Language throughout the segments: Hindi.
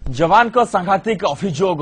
जवान का सांघातिक अभियोग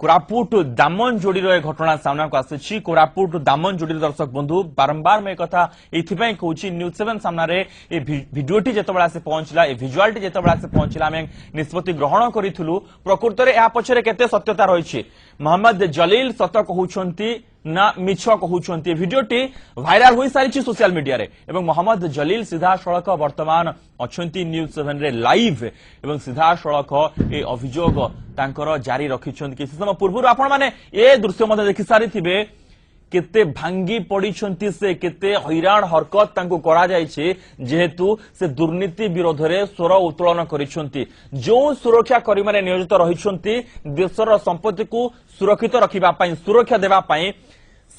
कोरापुट दामनजोड़ी घटना सामना को आसी। कोरापुट दामनजोड़ी दर्शक बंधु बारंबार में कथा एथिपाई कहूची न्यूज 7 सामने भिडियोटी जितेबाला आसी पहुंचला ए भिजुआलटी जितेबाला आसी पहुंचला आम निष्पत्ति ग्रहण करूँ। प्रकृत में या पछरे केते सत्यता रही मोहम्मद जलील सत कहउछंती ना मिछ कहउछंती भिडियोटी भाइराल हो सारी सोशल मीडिया रे एवं मोहम्मद जलील सीधा सड़क वर्तमान अच्छी न्यूज 7 रे लाइव एवं सीधा सड़क ए अभियोग तांकर जारी रखिछंती। किसी समय पूर्व आपण माने ए दृश्य मते देखि सारी थिबे केते भांगी पड़ीछंती से केते हैरान हरकत तांको करा जायछि जेहेतु से दुर्नीति विरोध रे स्वर उत्तोलन करिछंती। जो सुरक्षा कर्मी माने नियोजित रहिछंती देशर संपत्ति को सुरक्षित रखिबा पई सुरक्षा देबा पई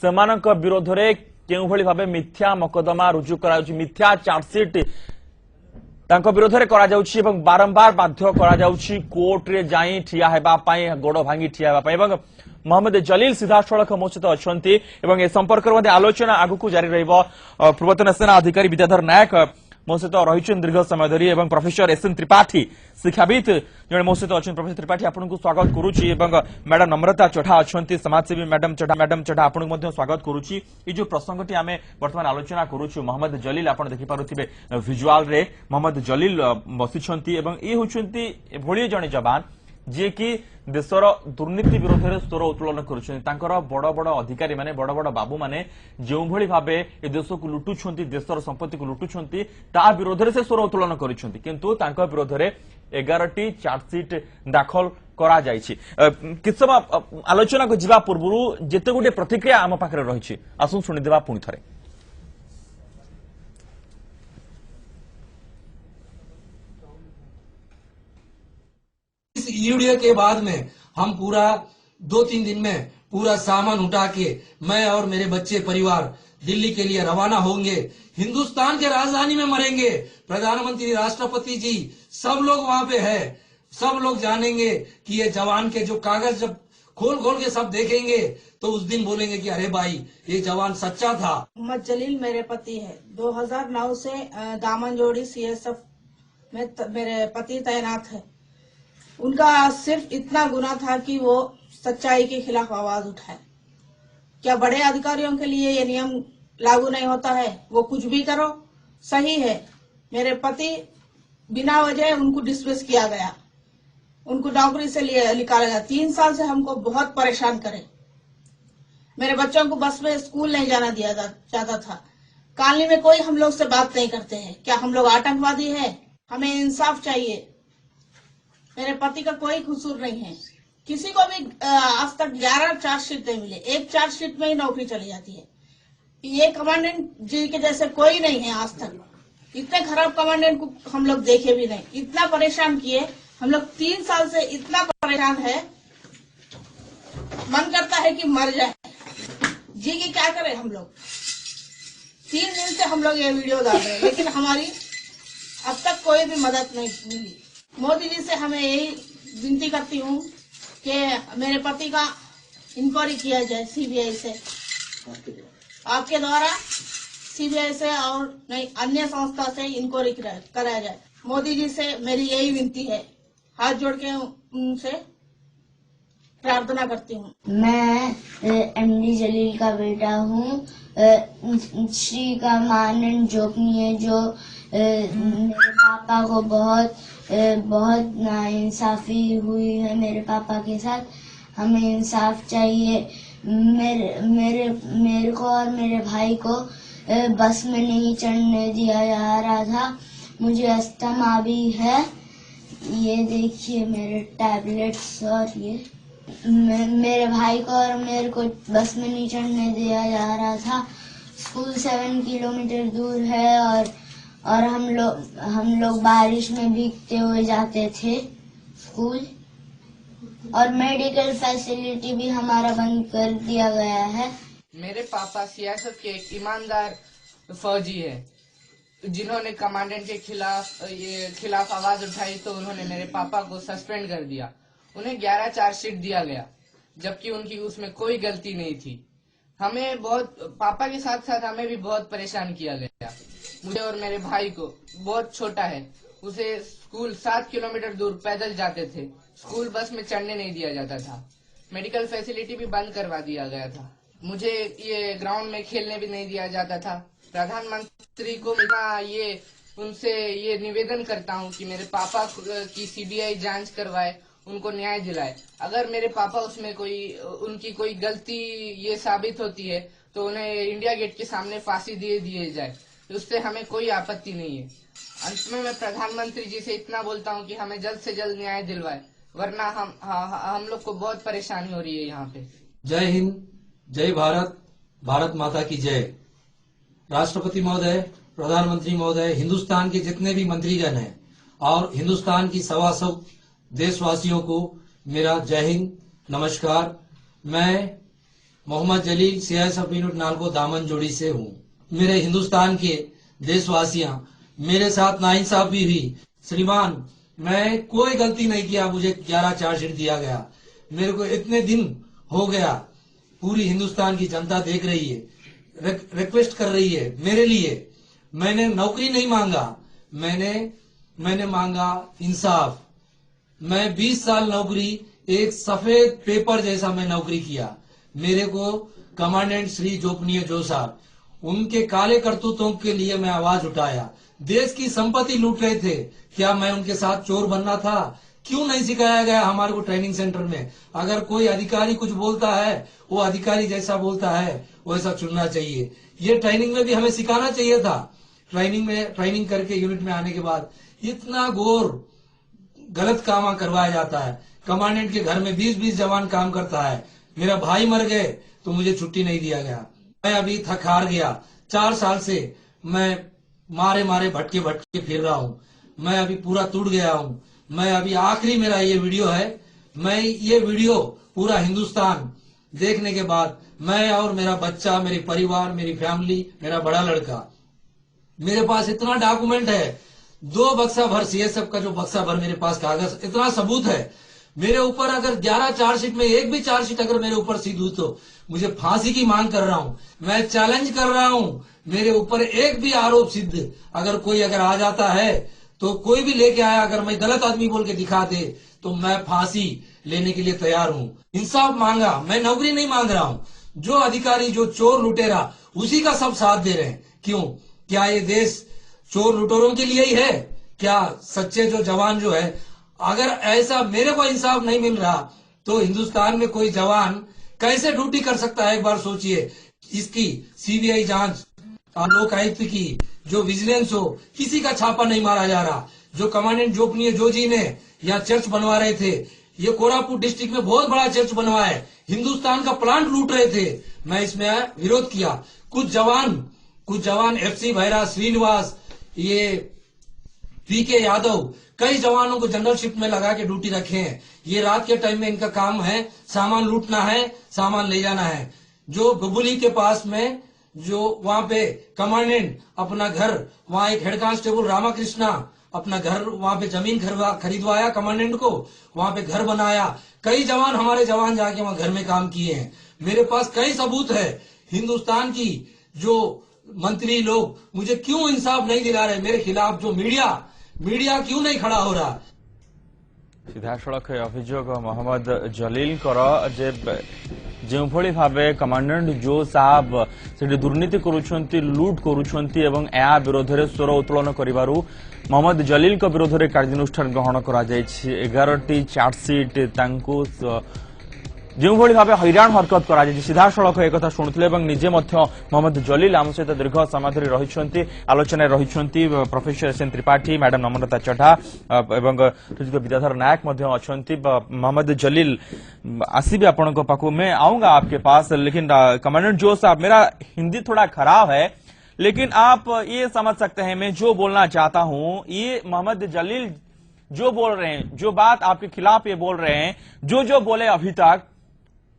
सेमानक विरोध रे केउ भली भाबे मिथ्या मकदमा रुजु कराउछि मिथ्या चार्जशीट तांको विरोध रे करा जाउछि एवं बारंबार बाध्य करा जाउछि कोर्ट रे जाई ठिया हेबा पई गोड़ भांगी ठिया हेबा पई एवं मोहम्मद जलील सीधा सड़क मो सहित अच्छी एवं ए संपर्क में आलोचना आगु जारी रहिबो। पूर्वतन सेना अधिकारी विद्याधर नायक मो सहित रही दीर्घ समय धरी एवं प्रोफेसर एसएन त्रिपाठी शिक्षाविद जड़े मो सहित अच्छे। प्रोफेसर त्रिपाठी आपको स्वागत करुच्ची एवं मैडम नम्रता चढ़ा अच्छा समाजसेवी मैडम चढ़ा आपको स्वागत करुच्ची। ये जो प्रसंगटी आम बर्तमान आलोचना करुचु मोहम्मद जलील आप देखिपे भिजुआल रे मोहम्मद जलील बसी ये होती एभली जड़े जवान जी कि देशर दुर्नीति विरोध में स्वर उत्तोलन कर बड़ बड़ अधिकारी माने बड़ बड़ बाबू माने जो भली भाबे ए देश को लुटुछंती देशर संपत्ति को लुटुछंती ता विरोध में से स्वर उत्तोलन करिसेंती किंतु तांका विरोध में 11टी चार्जशीट दाखल करा जायछि। किछ समय आलोचना को जिबा पूर्व जेते गुटे प्रतिक्रिया आम पाखरे रहिछि आसु सुनि देबा पुनि थरे। इस वीडियो के बाद में हम पूरा 2-3 दिन में पूरा सामान उठा के मैं और मेरे बच्चे परिवार दिल्ली के लिए रवाना होंगे। हिंदुस्तान के राजधानी में मरेंगे। प्रधानमंत्री राष्ट्रपति जी सब लोग वहां पे है। सब लोग जानेंगे कि ये जवान के जो कागज जब खोल खोल के सब देखेंगे तो उस दिन बोलेंगे कि अरे भाई ये जवान सच्चा था। मोहम्मद जलील मेरे पति है। 2009 से दामनजोड़ी सीएसएफ में मेरे पति तैनात है। उनका सिर्फ इतना गुना था कि वो सच्चाई के खिलाफ आवाज उठाए। क्या बड़े अधिकारियों के लिए ये नियम लागू नहीं होता है? वो कुछ भी करो सही है। मेरे पति बिना वजह उनको डिसमिस किया गया, उनको नौकरी से निकाला गया। 3 साल से हमको बहुत परेशान करे। मेरे बच्चों को बस में स्कूल नहीं जाना दिया जाता था। कॉलोनी में कोई हम लोग से बात नहीं करते हैं। क्या हम लोग आतंकवादी हैं? हमें इंसाफ चाहिए। मेरे पति का कोई कसूर नहीं है। किसी को भी आज तक 11 चार्जशीट नहीं मिले। एक चार्जशीट में ही नौकरी चली जाती है। ये कमांडेंट जी के जैसे कोई नहीं है आज तक। इतने खराब कमांडेंट को हम लोग देखे भी नहीं। इतना परेशान किए हम लोग। 3 साल से इतना परेशान है, मन करता है कि मर जाए। जी की क्या करें हम लोग। 3 दिन से हम लोग ये वीडियो डाल रहे हैं लेकिन हमारी अब तक कोई भी मदद नहीं मिली। मोदी जी से हमें यही विनती करती हूँ कि मेरे पति का इंक्वायरी किया जाए सीबीआई से, आपके द्वारा सीबीआई से और नहीं अन्य संस्था से इंक्वायरी कराया जाए। मोदी जी से मेरी यही विनती है। हाथ जोड़ के उनसे प्रार्थना करती हूँ। मैं एमडी जलील का बेटा हूँ। श्री का मानन जोगनी है जो मेरे पापा को बहुत नाइंसाफी हुई है मेरे पापा के साथ। हमें इंसाफ चाहिए। मेरे को और मेरे भाई को बस में नहीं चढ़ने दिया जा रहा था। मुझे अस्थमा भी है। ये देखिए मेरे टैबलेट्स और ये मेरे भाई को और मेरे को बस में नहीं चढ़ने दिया जा रहा था। स्कूल 7 किलोमीटर दूर है और हम लोग बारिश में भीगते हुए जाते थे स्कूल। और मेडिकल फैसिलिटी भी हमारा बंद कर दिया गया है। मेरे पापा सियासत के एक ईमानदार फौजी है जिन्होंने कमांडेंट के खिलाफ आवाज उठाई तो उन्होंने मेरे पापा को सस्पेंड कर दिया। उन्हें 11 चार्जशीट दिया गया जबकि उनकी उसमें कोई गलती नहीं थी। हमें पापा के साथ साथ हमें भी बहुत परेशान किया गया। मुझे और मेरे भाई को बहुत छोटा है उसे स्कूल 7 किलोमीटर दूर पैदल जाते थे। स्कूल बस में चढ़ने नहीं दिया जाता था। मेडिकल फैसिलिटी भी बंद करवा दिया गया था। मुझे ये ग्राउंड में खेलने भी नहीं दिया जाता था। प्रधानमंत्री को मैं उनसे ये निवेदन करता हूँ कि मेरे पापा की सीबीआई जांच करवाए, उनको न्याय दिलाए। अगर मेरे पापा उसमें उनकी कोई गलती ये साबित होती है तो उन्हें इंडिया गेट के सामने फांसी दिए जाए, उससे हमें कोई आपत्ति नहीं है। अंत में मैं प्रधानमंत्री जी से इतना बोलता हूँ कि हमें जल्द से जल्द न्याय दिलवाए, वरना हम लोग को बहुत परेशानी हो रही है यहाँ पे। जय हिंद, जय भारत, भारत माता की जय। राष्ट्रपति महोदय, प्रधानमंत्री महोदय, हिंदुस्तान के जितने भी मंत्रीगण हैं और हिंदुस्तान की 125 देशवासियों को मेरा जय हिंद, नमस्कार। मैं मोहम्मद जलील CISF यूनिट नालको दामन जोड़ी से हूँ। मेरे हिंदुस्तान के देशवासियां, मेरे साथ नाइंसाफी हुई। श्रीमान, मैं कोई गलती नहीं किया, मुझे 11 चार्जशीट दिया गया। मेरे को इतने दिन हो गया, पूरी हिंदुस्तान की जनता देख रही है, रिक्वेस्ट कर रही है मेरे लिए। मैंने नौकरी नहीं मांगा, मैंने मांगा इंसाफ। मैं 20 साल नौकरी, एक सफेद पेपर जैसा मैं नौकरी किया। मेरे को कमांडेंट श्री जोपनीय जो साहब, उनके काले करतूतों के लिए मैं आवाज उठाया। देश की संपत्ति लूट रहे थे, क्या मैं उनके साथ चोर बनना था? क्यों नहीं सिखाया गया हमारे को ट्रेनिंग सेंटर में? अगर कोई अधिकारी कुछ बोलता है, वो अधिकारी जैसा बोलता है वैसा चुनना चाहिए। ये ट्रेनिंग में भी हमें सिखाना चाहिए था। ट्रेनिंग करके यूनिट में आने के बाद इतना घोर गलत काम करवाया जाता है। कमांडेंट के घर में 20-20 जवान काम करता है। मेरा भाई मर गए तो मुझे छुट्टी नहीं दिया गया। मैं अभी थक हार गया। 4 साल से मैं मारे भटके फिर रहा हूँ। मैं अभी पूरा टूट गया हूँ। मैं अभी आखिरी मेरा ये वीडियो है। मैं ये वीडियो पूरा हिंदुस्तान देखने के बाद, मैं और मेरा बच्चा, मेरी परिवार, मेरी फैमिली, मेरा बड़ा लड़का, मेरे पास इतना डॉक्यूमेंट है, 2 बक्सा भर CSF का जो बक्सा भर मेरे पास कागज, इतना सबूत है। मेरे ऊपर अगर 11 चार्जशीट में एक भी चार्जशीट अगर मेरे ऊपर सिद्ध हुई तो मुझे फांसी की मांग कर रहा हूं। मैं चैलेंज कर रहा हूं, मेरे ऊपर एक भी आरोप सिद्ध अगर आ जाता है तो कोई भी लेके आया, अगर मैं गलत आदमी बोल के दिखा दे तो मैं फांसी लेने के लिए तैयार हूं। इंसाफ मांगा, मैं नौकरी नहीं मांग रहा हूं। जो अधिकारी, जो चोर लुटेरा, उसी का सब साथ दे रहे हैं। क्यों? क्या ये देश चोर लुटेरों के लिए ही है? क्या सच्चे जो जवान जो है, अगर ऐसा मेरे को इंसाफ नहीं मिल रहा तो हिंदुस्तान में कोई जवान कैसे ड्यूटी कर सकता है? एक बार सोचिए। इसकी CBI जांच और लोक आयुक्त की जो विजिलेंस हो, किसी का छापा नहीं मारा जा रहा। जो कमांडेंट जोपनीय जो जी ने यहाँ चर्च बनवा रहे थे, ये कोरापुट डिस्ट्रिक्ट में बहुत बड़ा चर्च बनवा है, हिंदुस्तान का प्लांट लूट रहे थे। मैं इसमें विरोध किया। कुछ जवान FC भैरा, श्रीनिवास, ये PK यादव, कई जवानों को जनरल शिफ्ट में लगा के ड्यूटी रखे हैं। ये रात के टाइम में इनका काम है सामान लूटना है, सामान ले जाना है। जो बबुली के पास में जो वहां पे कमांडेंट अपना घर, वहां एक हेड कांस्टेबल रामाकृष्णा अपना घर, वहां पे जमीन खरीदवाया कमांडेंट को, वहां पे घर बनाया। कई जवान, हमारे जवान जाके वहां घर में काम किए हैं। मेरे पास कई सबूत है। हिंदुस्तान की जो मंत्री लोग मुझे क्यों इंसाफ नहीं दिला रहे? मेरे खिलाफ जो मीडिया क्यों नहीं खड़ा हो रहा? सीधासख अभियोग मोहम्मद जलील जो भाव कमांडेंट जो साहब से दुर्नीति करुछंती, लूट करुछंती एवं या विरोध में स्वर उत्तोलन करिबारु मोहम्मद जलील को विरोध में कार्यानुष्ठान ग्रहण करा जायछि। 11टी चार्जशीट तांको जो भाव हैरान हरकत करा जायछि। सीधासख एक शुणुले निजे मोहम्मद जलील आम सहित दीर्घ समय धरी रही आलोचना रही। प्रोफेसर SN त्रिपाठी, मैडम नम्रता चढ़ा एवं विद्याधर नायक मोहम्मद जलील आसीबे आपण पाखु। मैं आऊंगा आपके पास, लेकिन कमांडेंट जो साहब, मेरा हिंदी थोड़ा खराब है, लेकिन आप ये समझ सकते हैं मैं जो बोलना चाहता हूं। ये मोहम्मद जलील जो बोल रहे हैं, जो बात आपके खिलाफ ये बोल रहे हैं, जो बोले अभी तक,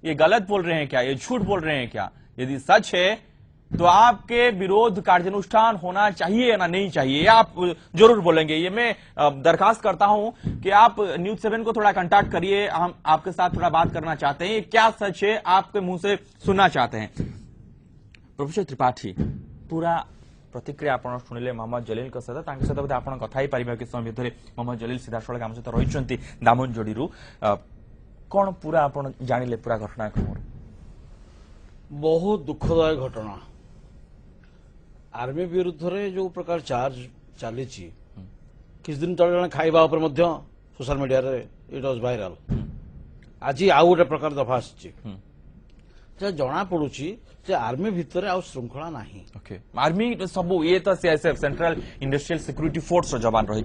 ये गलत बोल रहे हैं क्या? ये झूठ बोल रहे हैं क्या? यदि सच है तो आपके विरोध कार्यानुष्ठान होना चाहिए या नहीं चाहिए, आप जरूर बोलेंगे। ये मैं दरखास्त करता हूं कि आप News 7 को थोड़ा कांटेक्ट करिए, हम आपके साथ थोड़ा बात करना चाहते हैं। क्या सच है आपके मुंह से सुनना चाहते हैं। प्रोफेसर त्रिपाठी, पूरा प्रतिक्रिया आपण शुणिले मोहम्मद जलील सहित सहित बोधे आप कथा ही पारिबा कि समय भितर मोहम्मद जलील सीधासख आम सहित रही दामनजोड़ी कौन पूरा आप जानिले पूरा घटनाक्रम बहुत दुखदायक घटना आर्मी विरुद्ध रे जो प्रकार चार्ज चली किस दिन तले जन खाइबा ऊपर मध्य सोशल मीडिया रे इट वाज वायरल आज आउ गोटे प्रकार दफा आसी जना पड़ुची आर्मी भितर आउ श्रृंखला नाही ओके आर्मी सब ये तो CISF central industrial security force रो जवान रही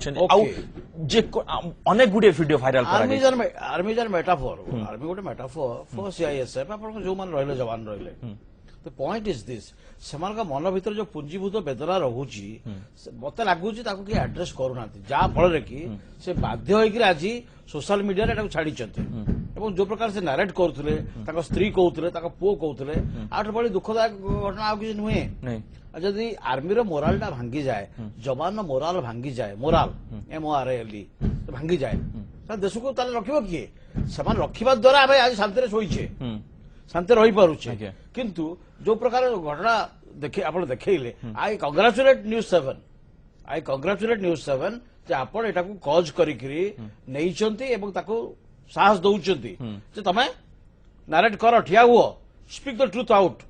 अनेक गुडे वीडियो वायरल आर्मी जन मेटाफोर आर्मी गोटे मेटाफोर फॉर सीआईएसएफ अपन जो मान रहले जवान रहले द पॉइंट इज दिस सेमान का मन भीतर जो पुंजीभूत वेदना रहुची मते लागुची ताको कि एड्रेस करूनाती जा फल रे कि से बाध्य होई कि आज सोशल मीडिया रे ताको छाडी चते एवं जो प्रकार से नरेट करथुले ताको स्त्री कहउथुले ताको पुओ कहउथुले आठ बड़ी दुखदायक घटना आ कि नुहे नहीं जदि आर्मी रो मोराल टा भांगी जाए जवान रो मोराल भांगी जाए मोराल MORAL भांगी जाए त देश को ताले रखिबो किए समान रखिबा द्वारा आबे आज शांति रे सोइछे शांति रही पारुछे किंतु जो प्रकार घटना देखे आप देखले आई कंग्रेचुलेट न्यूज 7 जे आपण एटा को कॉज करिकरी नैचंती एवं ताको साहस दउचंती जे तमे नारेट कर ठिया हुओ स्पीक द ट्रुथ आउट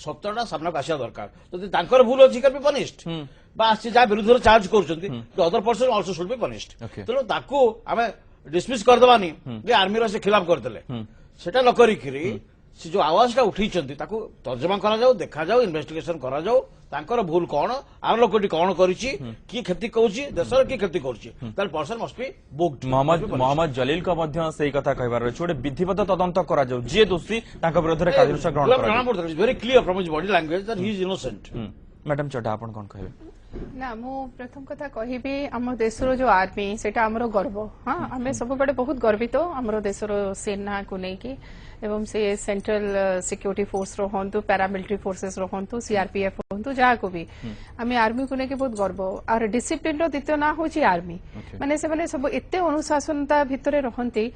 सत्यटा सामना आसिया दरकार जदि तांकर भूल अछि कैन बी पनिश्ड बा जा विरुद्ध चार्ज करचंती the other person also should be punished तेनो ताको आमे डिसमिस कर दबानी जे आर्मी रो से खिलाफ कर देले सेटा न करिकरी से जो आवाज टा उठी तर्जमा करा जाऊ देखा जाऊ इन्वेस्टिगेशन करा जाऊ तांकर भूल कौन आम लोकटी कौन करिछि की क्षति कहूछि देशर की क्षति करुछि ताल person must be booked Mohammed Jalil को मध्य सही कथा कहबार अछि ओडे विधिवत तदंत करा जाऊ जे दोषी तांका विरुद्ध रे कार्यानुष्ठान ग्रहण करा जाऊ very clear from his body language that he is innocent madam Chadda आपण कोन कहबे ना मु प्रथम कथा कहिबी आम देशर जो आर्मी सेटा हमरो गर्व हाँ आमे सब बड़े बहुत गर्वित हमरो देशर सेना को लेकिन एवं से सेंट्रल सिक्योरिटी फोर्स रहंतु पैरामिलिटरी फोर्सेस रहंतु सीआरपीएफ रहंतु जहा को भी आमे आर्मी को लेके बहुत गर्व और डिसिप्लिन रो द्वितीय ना होची आर्मी माने से माने सब एते अनुशासनता भितरे रहंती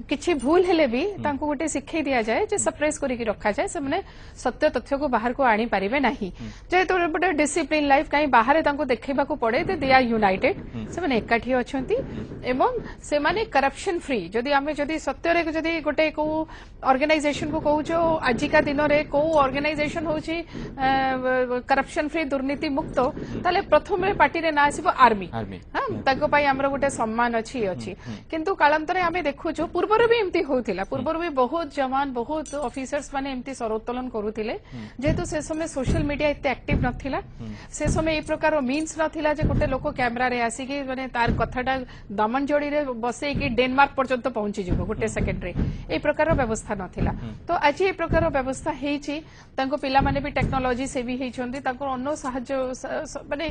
किछि भूल हेले भी तांको गोटे सिखै दिया जाए जे सप्रेस करी की रखा जाए से माने सत्य तथ्य को बाहर को आनी परिबे नाही जे तो गोटे डिसिप्लिन लाइफ काई बाहर तांको देखैबा को पड़े दे आर यूनाइटेड से माने एकाठी अछंती एवं से माने करप्शन फ्री जदी आमे जदी सत्य रे जदी गोटे को ऑर्गेनाइजेशन को कहू जो आजिका दिन रे को ऑर्गेनाइजेशन होची करप्शन फ्री दुर्नीति मुक्त ताले प्रथम रे पार्टी रे ना आसीबो आर्मी हां ताको पई हमरो गोटे सम्मान अछि किंतु कालांतरे आमे देखु जो पूर्वर भी एमती होतिला पूर्वर भी बहुत जवान बहुत ऑफिसर्स माने एमती सरोत्तोलन करूतिले जेतु से समय सोशल मीडिया इते एक्टिव नथिला से समय ए प्रकार मीन्स नथिला जे गोटे लोक कैमरा रे आसी कि माने तार कथाटा दामनजोड़ी रे बसे कि डेनमार्क पर्यंत पहुंची जिवो गोटे सेकेंड रे ए प्रकार व्यवस्था नथिला तो आज ए प्रकार व्यवस्था हेछि तांको पिला माने भी टेक्नोलॉजी से भी हेछंती तांको अन्य साहाय्य माने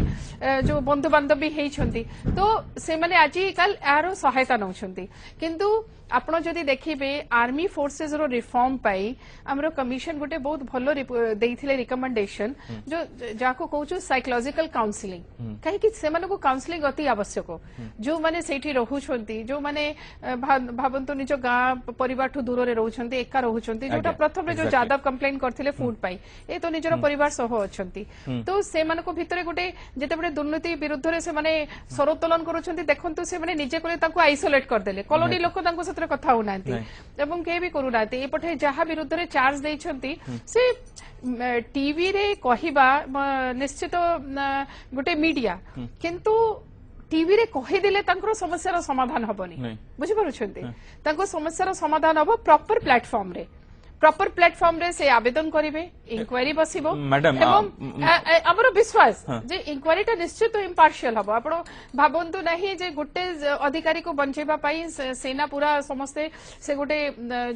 जो बंधु बांधव भी हेछंती तो से माने आज काल यारो सहायता नउछंती किंतु आपण जदि देखिबे आर्मी फोर्सेस रो रिफॉर्म पाई हमरो कमिशन गोटे बहुत भलो देइथिले रिकमेंडेशन जो जाको कहउछु साइकोलॉजिकल काउंसलिंग काहे कि से माने को काउंसलिंग अति आवश्यक जो माने सेठी रहुछंती जो माने भाबंतु निजो गा परिवार ठु दूर रे रहुछंती एका रहुछंती जोटा प्रथम रे जो जादव कंप्लेन करथिले फूड पाई ए तो निजरो परिवार सह अछंती तो से माने को भितरे गोटे जेते बडे दुर्नीति विरुद्ध रे से माने सरोत्तोलन करूछंती देखंतु से माने निजे कोले ताको आइसोलेट कर देले कॉलोनी लोक ताको कथा होनांती एवं के भी करूनांती एपटे जहा विरुद्ध रे चार्ज देइछंती से टीवी रे कहिबा निश्चित गोटे मीडिया किंतु टीवी रे कहि देले तांकर समस्यार समाधान हबनी बुझि पारुछंती तांको समस्यार समाधान हबो प्रॉपर प्लेटफॉर्म रे से आवेदन करिवे इंक्वायरी बसिबो एवं हमर विश्वास जे इंक्वायरीटा निश्चित इम्पार्शियल हबो आपण भाबंतु नाही जे गुटे अधिकारी को बंचेबा पाई सेना पूरा समस्ते से गुटे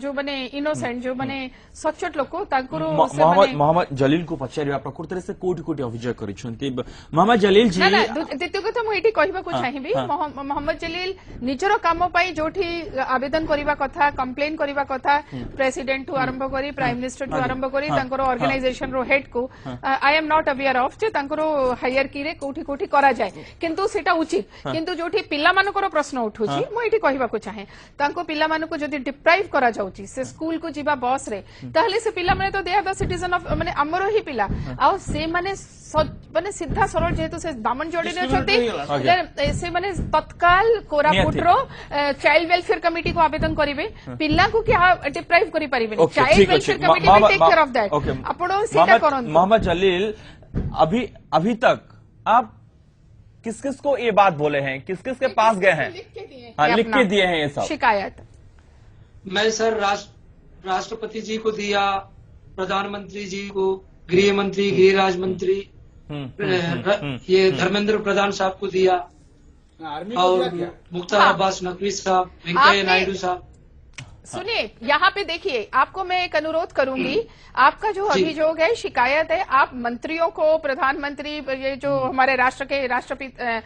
जो माने इनोसेंट जो माने सचोट लोक तांकुरो मोहम्मद जलील को पचारिबा प्रकृति से कोटी कोटी अभियोग करिसंती मोहम्मद जलील जी ना द्वितीय कथा मु एठी कहबा को चाहिबी मोहम्मद जलील निजरो काम पाई जोठी आवेदन करिबा कथा कंप्लेन करिबा कथा प्रेसिडेंट टू आरंभ करी प्राइम मिनिस्टर टू आरंभ करी तांकर ऑर्गेनाइजेशन रो हेड को I am not aware of जे तांकर हायरार्की रे कोठी कोठी करा जाए किंतु सेटा उचित किंतु जोठी पिल्ला मानकर प्रश्न उठुची मो एठी कहबाको चाहे तांको पिल्ला मानको जदी डिप्राइव करा जाउची से स्कूल को जीवा बस रे ताहले से पिल्ला माने तो they are the citizen of माने हमरो ही पिल्ला आ से माने सीधा सरल जेहेतु से दामनजोड़ी ने छथि से माने तत्काल कोरापुटरो चाइल्ड वेलफेयर कमिटी को आवेदन करिवे पिल्ला को क्या डिप्राइव करि परिबे child welfare committee will take care of that आपण सेटा करन मोहम्मद जलील अभी तक आप किस किस को ये बात बोले हैं किस किस के पास गए हैं लिख के दिए हैं ये सब शिकायत मैं सर राष्ट्रपति जी को दिया प्रधानमंत्री जी को गृह मंत्री गृह राज्य मंत्री ये धर्मेंद्र प्रधान साहब को दिया और मुख्तार अब्बास नकवी साहब वेंकैया नायडू साहब सुनिए यहाँ पे देखिए आपको मैं एक अनुरोध करूंगी आपका जो अभियोग है शिकायत है आप मंत्रियों को प्रधानमंत्री ये जो हमारे राष्ट्र के राष्ट्रपति है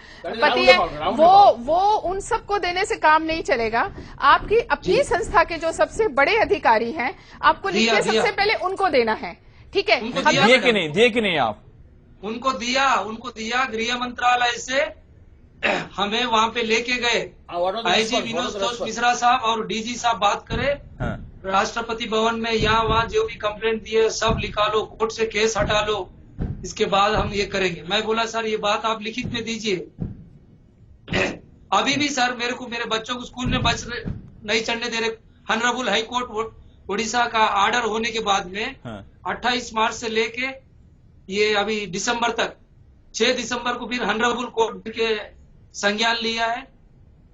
वो उन सबको देने से काम नहीं चलेगा आपकी अपनी संस्था के जो सबसे बड़े अधिकारी हैं आपको लिख के सबसे पहले उनको देना है ठीक है दिए कि नहीं आप उनको दिया गृह मंत्रालय से हमें वहाँ पे लेके गए आईजी विनोद मिश्रा साहब और डीजी साहब बात करे राष्ट्रपति भवन में यहाँ वहाँ जो भी कंप्लेंट दिए सब लिखा लो कोर्ट से केस हटा लो इसके बाद हम ये करेंगे मैं बोला सर ये बात आप लिखित में दीजिए अभी भी सर मेरे बच्चों को स्कूल में बस नहीं चढ़ने दे रहे ऑनरेबल हाई कोर्ट उड़ीसा का ऑर्डर होने के बाद में 28 मार्च से लेके ये अभी दिसंबर तक 6 दिसंबर को फिर ऑनरेबल कोर्ट के संज्ञान लिया है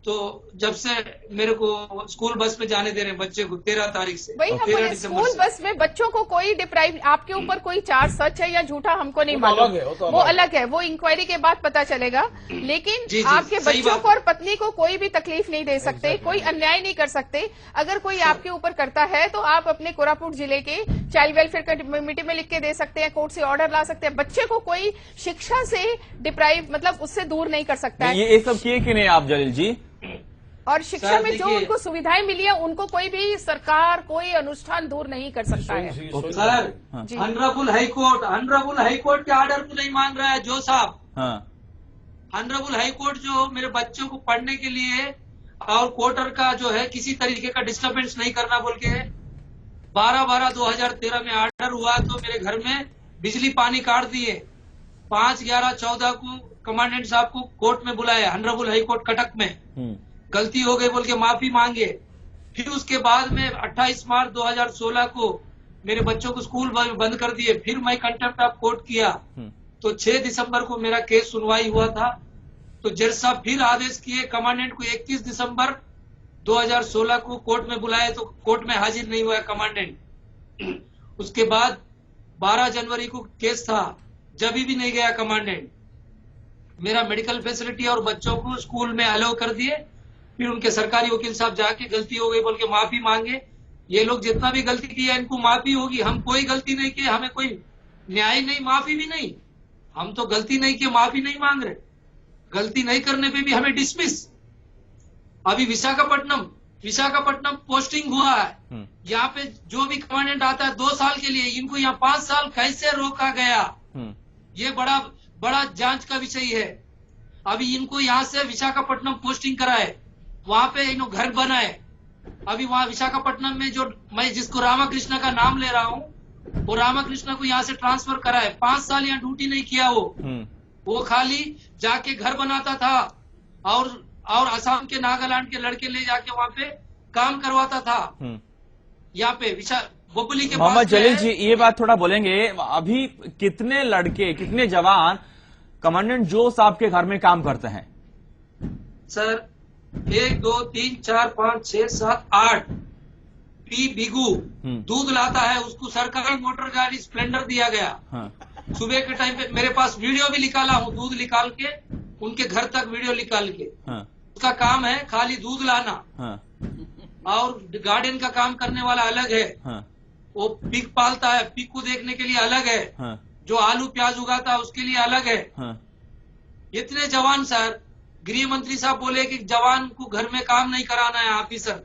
तो जब से मेरे को स्कूल बस में जाने दे रहे हैं बच्चे को 13 तारीख से वही हम बोले स्कूल बस में बच्चों को कोई डिप्राइव आपके ऊपर कोई चार्ज सच है या झूठा हमको नहीं मालूम वो अलग है वो इंक्वायरी के बाद पता चलेगा लेकिन आपके बच्चों को और पत्नी को कोई भी तकलीफ नहीं दे सकते कोई अन्याय नहीं कर सकते अगर कोई आपके ऊपर करता है तो आप अपने कोरापुट जिले के चाइल्ड वेलफेयर कमेटी में लिख के दे सकते हैं कोर्ट से ऑर्डर ला सकते हैं बच्चे को कोई शिक्षा से डिप्राइव मतलब उससे दूर नहीं कर सकता है ये सब किए कि नहीं आप जलील जी और शिक्षा में जो उनको सुविधाएं मिली है उनको कोई भी सरकार कोई अनुष्ठान दूर नहीं कर सकता है सर ऑनरेबल हाई कोर्ट के ऑर्डर को नहीं मान रहा है जो साहब ऑनरेबल हाई कोर्ट जो मेरे बच्चों को पढ़ने के लिए और क्वार्टर का जो है किसी तरीके का डिस्टर्बेंस नहीं करना बोल के 12/12/2013 में ऑर्डर हुआ तो मेरे घर में बिजली पानी काट दिए 5/11/14 को कमांडेंट साहब को कोर्ट में बुलाया ऑनरेबल हाई कोर्ट कटक में गलती हो गई बोल के माफी मांगे फिर उसके बाद में 28 मार्च 2016 को मेरे बच्चों को स्कूल बंद कर दिए फिर मैं कंटेम्प्ट ऑफ कोर्ट किया तो 6 दिसंबर को मेरा केस सुनवाई हुआ था तो जज साहब फिर आदेश किए कमांडेंट को 31 दिसंबर 2016 को कोर्ट में बुलाए तो कोर्ट में हाजिर नहीं हुआ कमांडेंट उसके बाद 12 जनवरी को केस था जब भी नहीं गया कमांडेंट मेरा मेडिकल फैसिलिटी और बच्चों को स्कूल में अलाउ कर दिए फिर उनके सरकारी वकील साहब जाके गलती हो गई बोल के माफी मांगे ये लोग जितना भी गलती किया इनको माफी होगी हम कोई गलती नहीं किए हमें कोई न्याय नहीं माफी भी नहीं हम तो गलती नहीं किए माफी नहीं मांग रहे गलती नहीं करने पे भी हमें डिसमिस अभी विशाखापट्टनम पोस्टिंग हुआ है यहाँ पे जो भी कमांडेंट आता है 2 साल के लिए इनको यहाँ 5 साल कैसे रोका गया ये बड़ा जांच का विषय है अभी इनको यहाँ से विशाखापट्टनम पोस्टिंग कराए वहां पे इन्हों घर बनाए अभी वहां विशाखापट्टनम में जो मैं जिसको रामाकृष्ण का नाम ले रहा हूँ वो रामाकृष्ण को यहाँ से ट्रांसफर कराए 5 साल यहाँ ड्यूटी नहीं किया वो खाली जाके घर बनाता था और असम के नागालैंड के लड़के ले जाके वहाँ पे काम करवाता था यहाँ पे बोपली के मोहम्मद जलील जी ये बात थोड़ा बोलेंगे अभी कितने लड़के कितने जवान कमांडेंट जो साहब के घर में काम करते हैं सर 1 2 3 4 5 6 7 8 पी बिगू दूध लाता है उसको सरकारी मोटर गाड़ी स्प्लेंडर दिया गया सुबह के टाइम पे मेरे पास वीडियो भी निकाला हूँ दूध निकाल के उनके घर तक वीडियो निकाल के उसका काम है खाली दूध लाना और गार्डन का काम करने वाला अलग है वो पिग पालता है पिग को देखने के लिए अलग है जो आलू प्याज उगाता है उसके लिए अलग है इतने जवान सर गृह मंत्री साहब बोले कि जवान को घर में काम नहीं कराना है ऑफिसर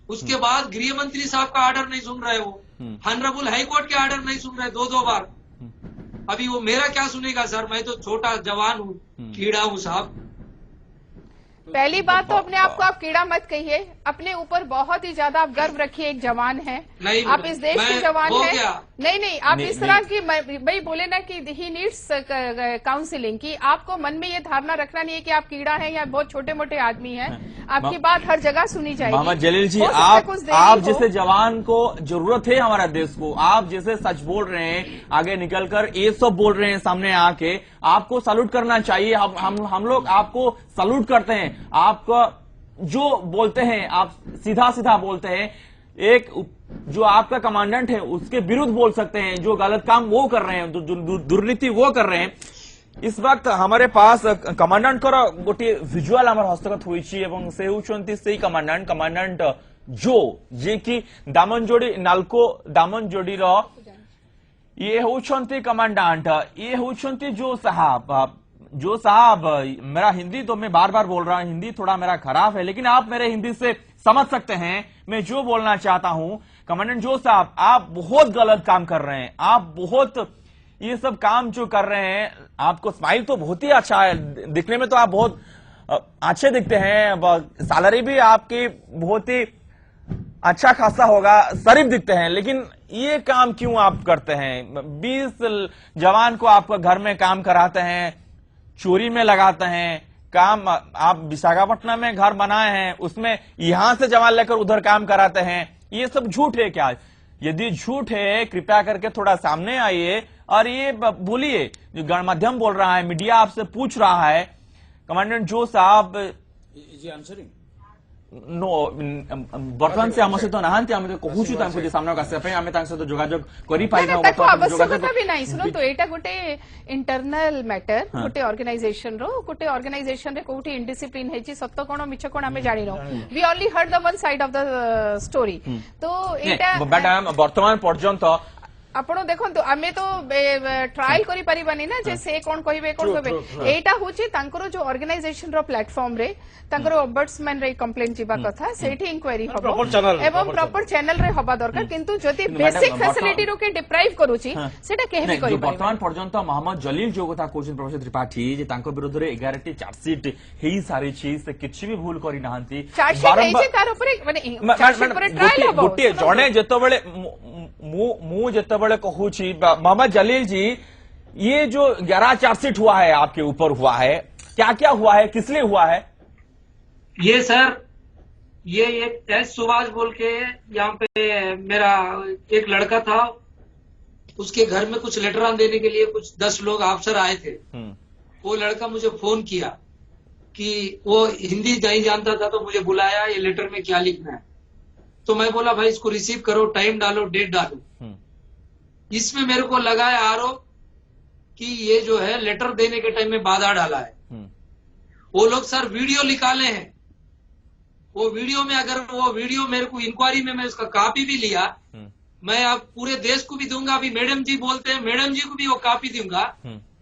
उसके बाद गृह मंत्री साहब का ऑर्डर नहीं सुन रहे वो ऑनरेबल हाई कोर्ट के ऑर्डर नहीं सुन रहे 2-2 बार। अभी वो मेरा क्या सुनेगा सर, मैं तो छोटा जवान हूँ, कीड़ा हूँ साहब। पहली बात तो अपने आप को आप कीड़ा मत कहिए, अपने ऊपर बहुत ही ज्यादा आप गर्व रखिए, एक जवान है, आप इस देश के जवान हैं। नहीं, आप इस तरह की भाई बोले ना कि ही नीड्स काउंसिलिंग, कि आपको मन में ये धारणा रखना नहीं है कि आप कीड़ा हैं या बहुत छोटे मोटे आदमी हैं। आपकी बात हर जगह सुनी जाएगी। मोहम्मद जलील जी, आप जैसे जवान को जरूरत है हमारा देश को, आप जैसे सच बोल रहे हैं, आगे निकलकर ये सब बोल रहे हैं सामने आके, आपको सैल्यूट करना चाहिए। हम लोग आपको सैल्यूट करते हैं। आपका जो बोलते हैं आप सीधा सीधा बोलते हैं, एक जो आपका कमांडेंट है उसके विरुद्ध बोल सकते हैं, जो गलत काम वो कर रहे हैं, जो दुर्नीति वो कर रहे हैं। इस वक्त हमारे पास कमांडेंट गोटे विजुआल आम हस्तगत होती से होती से कमांडेंट जो जे कि दामनजोड़ी नाल्को दामनजोड़ी ये होती कमांडेंट, ये होती जो साहब मेरा हिंदी तो मैं बार बार बोल रहा हूं, हिंदी थोड़ा मेरा खराब है, लेकिन आप मेरे हिंदी से समझ सकते हैं मैं जो बोलना चाहता हूं। कमांडेंट जो साहब, आप बहुत गलत काम कर रहे हैं। आप बहुत ये सब काम जो कर रहे हैं, आपको स्माइल तो बहुत ही अच्छा है, दिखने में तो आप बहुत अच्छे दिखते हैं, सैलरी भी आपकी बहुत ही अच्छा खासा होगा, शरीफ दिखते हैं, लेकिन ये काम क्यों आप करते हैं? 20 जवान को आपको घर में काम कराते हैं, चोरी में लगाते हैं काम। आप विशाखापट्टनम में घर बनाए हैं, उसमें यहां से जवान लेकर उधर काम कराते हैं। ये सब झूठ है क्या? यदि झूठ है कृपया करके थोड़ा सामने आइए और ये बोलिए। जो गणमाध्यम बोल रहा है, मीडिया आपसे पूछ रहा है, कमांडेंट जो साहब आंसरिंग नो बर्तमान से आम सहित नहांती आम कहूँ सामना सहित जोगाजोग आवश्यकता भी नहीं। शुणु एटा गोटे इंटरनल मैटर, गोटे ऑर्गेनाइजेशन रो, गोटे ऑर्गेनाइजेशन रे कोठी इनडिसिप्लिन है, सत्य कोण मिछ कोण आमे जानि नो, we only heard the one side of the story. तो एटा वर्तमान पर्यंत आपण देखंतु आमे तो ट्रायल करि परिबानी ना जे से कोन कहिबे कोन कहिबे। एटा होची तांकर जो ऑर्गेनाइजेशन रो प्लेटफॉर्म रे तांकर ओम्बड्समैन रे कंप्लेंट जिबा कथा, सेठी इंक्वायरी हबो एवं प्रॉपर चैनल रे हबा दरकार। किंतु जति बेसिक फैसिलिटी रो के डिप्राइव करूची सेटा केहे भी करि वर्तमान पर्यंत मोहम्मद जलील जो कथा कोचिन प्रोफेसर त्रिपाठी जे तांको विरुद्ध रे 11 टी चार्जशीट हेई सारी छी से किछि भी भूल करि नाहंती। चार्जशीट हेई तार ऊपर माने चार्जशीट पर ट्रायल हबो। गोटे जणे जेतबेले मु जेतबेले कहूची मोहम्मद जलील जी, ये जो 11 चार्जशीट हुआ है आपके ऊपर हुआ है, क्या क्या हुआ है, किस लिए हुआ है? ये सर, ये एक एस सुभाष बोल के यहाँ पे मेरा एक लड़का था, उसके घर में कुछ लेटरान देने के लिए कुछ 10 लोग अफसर आए थे। वो लड़का मुझे फोन किया कि वो हिंदी नहीं जानता था, तो मुझे बुलाया, ये लेटर में क्या लिखना है। तो मैं बोला भाई इसको रिसीव करो, टाइम डालो, डेट डालो। इसमें मेरे को लगा है आरोप कि ये जो है लेटर देने के टाइम में बाधा डाला है। वो लोग सर वीडियो निकाले हैं, वो वीडियो में अगर वो वीडियो मेरे को इंक्वायरी में मैं उसका कॉपी भी लिया, मैं अब पूरे देश को भी दूंगा। अभी मैडम जी बोलते हैं, मैडम जी को भी वो कॉपी दूंगा।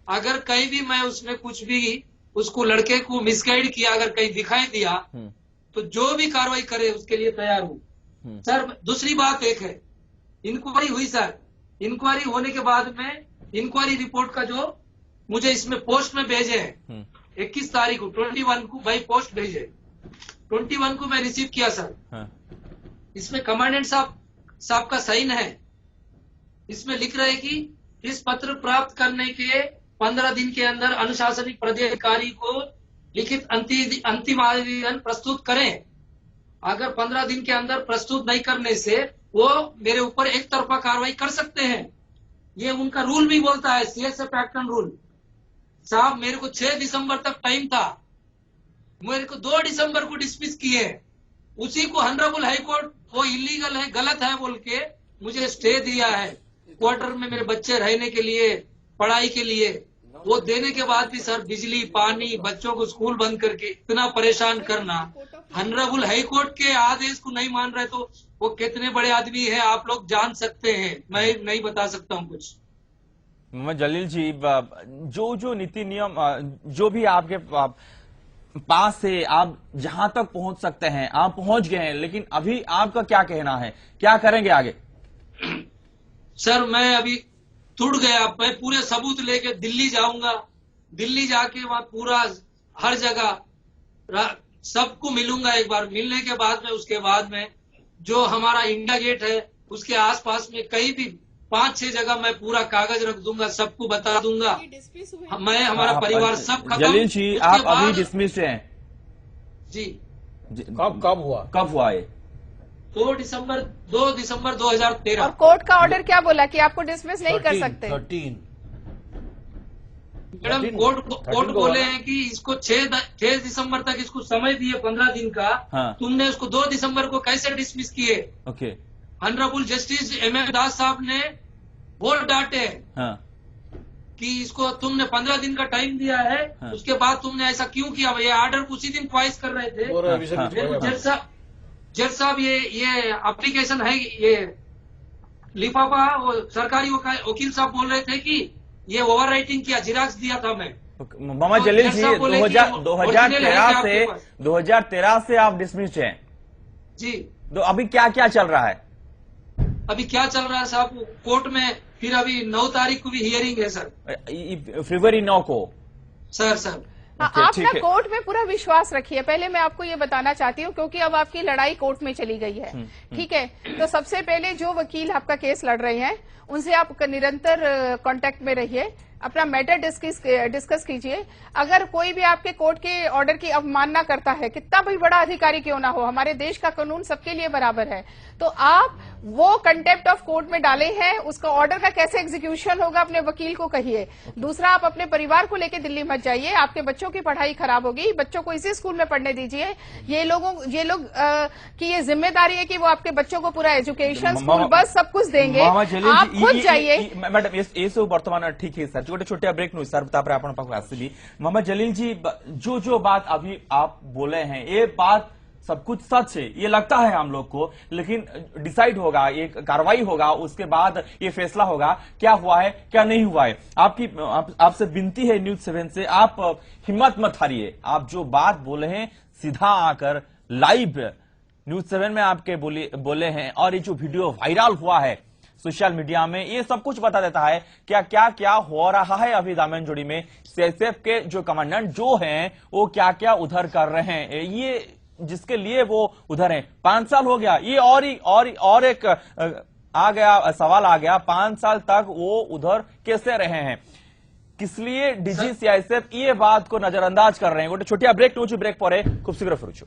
अगर कहीं भी मैं उसमें कुछ भी उसको लड़के को मिसगाइड किया, अगर कहीं दिखाई दिया, तो जो भी कार्रवाई करे उसके लिए तैयार हूं सर। दूसरी बात एक है, इंक्वायरी हुई सर, इंक्वायरी होने के बाद में इंक्वायरी रिपोर्ट का जो मुझे इसमें पोस्ट में भेजे हैं 21 तारीख को 21 को भाई पोस्ट भेजे, 21 को मैं रिसीव किया सर। इसमें कमांडेंट साहब का साइन है। इसमें लिख रहे कि इस पत्र प्राप्त करने के 15 दिन के अंदर अनुशासनिक पदाधिकारी को लिखित अंतिम आवेदन प्रस्तुत करें। अगर 15 दिन के अंदर प्रस्तुत नहीं करने से वो मेरे ऊपर एक तरफा कार्रवाई कर सकते हैं। ये उनका रूल भी बोलता है, सीएसएफ एक्ट एंड रूल। साहब मेरे को 6 दिसंबर तक टाइम था, मेरे को 2 दिसंबर को डिसमिस किए। उसी को ऑनरेबल हाई कोर्ट वो इलीगल है, गलत है बोल के मुझे स्टे दिया है क्वार्टर में मेरे बच्चे रहने के लिए, पढ़ाई के लिए। वो देने के बाद भी सर बिजली, पानी, बच्चों को स्कूल बंद करके इतना परेशान करना, ऑनरेबल हाई कोर्ट के आदेश को नहीं मान रहे, तो वो कितने बड़े आदमी है आप लोग जान सकते हैं, मैं नहीं बता सकता हूँ कुछ। मोहम्मद जलील जी, जो नीति नियम जो भी आपके पास है, आप जहां तक पहुंच सकते हैं आप पहुंच गए हैं, लेकिन अभी आपका क्या कहना है, क्या करेंगे आगे? सर मैं अभी टूट गया, मैं पूरे सबूत लेके दिल्ली जाऊंगा, दिल्ली जाके वहां पूरा हर जगह सबको मिलूंगा एक बार। मिलने के बाद में उसके बाद में जो हमारा इंडिया गेट है उसके आसपास में कहीं भी 5-6 जगह मैं पूरा कागज रख दूंगा, सबको बता दूंगा। मैं हमारा परिवार सब खत्म। जलील जी आप अभी डिसमिस हैं जी। कब हुआ ये? 2 दिसंबर 2013। और कोर्ट का ऑर्डर क्या बोला कि आपको डिसमिस नहीं कर सकते? 13 मैडम कोर्ट बोले हैं कि इसको 6 दिसंबर तक इसको समय दिए 15 दिन का। हाँ। तुमने उसको 2 दिसंबर को कैसे डिसमिस किए? ओके। ऑनरेबल जस्टिस MM दास साहब ने बहुत डांटे हाँ। कि इसको तुमने 15 दिन का टाइम दिया है। हाँ। उसके बाद तुमने ऐसा क्यों किया? ये ऑर्डर उसी दिन ख्वाहिश कर रहे थे। जज साहब ये एप्लीकेशन है, ये लिफाफा वो सरकारी वकील साहब बोल रहे थे कि ये ओवर राइटिंग किया, जिराक्स दिया था मैं। मोहम्मद जलील जी 2013 से आप डिसमिस्ड हैं जी। तो अभी क्या क्या चल रहा है? अभी क्या चल रहा है साहब कोर्ट में? फिर अभी 9 तारीख को भी हियरिंग है सर, फरवरी 9 को। सर आप ना कोर्ट में पूरा विश्वास रखिए। पहले मैं आपको ये बताना चाहती हूँ क्योंकि अब आपकी लड़ाई कोर्ट में चली गई है, ठीक है? तो सबसे पहले जो वकील आपका केस लड़ रहे हैं उनसे आप निरंतर कांटेक्ट में रहिए, अपना मैटर डिस्कस कीजिए। अगर कोई भी आपके कोर्ट के ऑर्डर की अवमानना करता है, कितना भी बड़ा अधिकारी क्यों ना हो, हमारे देश का कानून सबके लिए बराबर है, तो आप वो कंटेम्प्ट ऑफ कोर्ट में डाले हैं, उसका ऑर्डर का कैसे एग्जीक्यूशन होगा अपने वकील को कहिए। दूसरा, आप अपने परिवार को लेकर दिल्ली मत जाइए, आपके बच्चों की पढ़ाई खराब होगी, बच्चों को इसी स्कूल में पढ़ने दीजिए। ये लोग की ये जिम्मेदारी है कि वो आपके बच्चों को पूरा एजुकेशन, स्कूल, बस सब कुछ देंगे। आप खुद जाइए। मैडम ये सब वर्तमान ठीक है सर, छोटे छोटे ब्रेक नु सर तापर आपण पाखु आसिली। मोहम्मद जलील जी जो बात अभी आप बोले हैं ये बात सब कुछ सच है, ये लगता है हम लोग को, लेकिन डिसाइड होगा, ये कार्रवाई होगा, उसके बाद ये फैसला होगा क्या हुआ है क्या नहीं हुआ है। आपसे विनती है न्यूज़ 7 से, आप हिम्मत मत हारिए, आप जो बात बोले हैं सीधा आकर लाइव न्यूज़ 7 में आपके बोले हैं, और ये जो वीडियो वायरल हुआ है सोशल मीडिया में, ये सब कुछ बता देता है क्या हो रहा है अभी दामनजोड़ी में। CSF के जो कमांडेंट जो हैं वो क्या उधर कर रहे हैं, ये जिसके लिए वो उधर हैं। 5 साल हो गया, ये और एक सवाल आ गया, 5 साल तक वो उधर कैसे रहे हैं, किस लिए DG CSF ये बात को नजरअंदाज कर रहे हैं। गोटे छोटिया ब्रेक नौचु, ब्रेक पर खूब शीघ्र फेरुछु।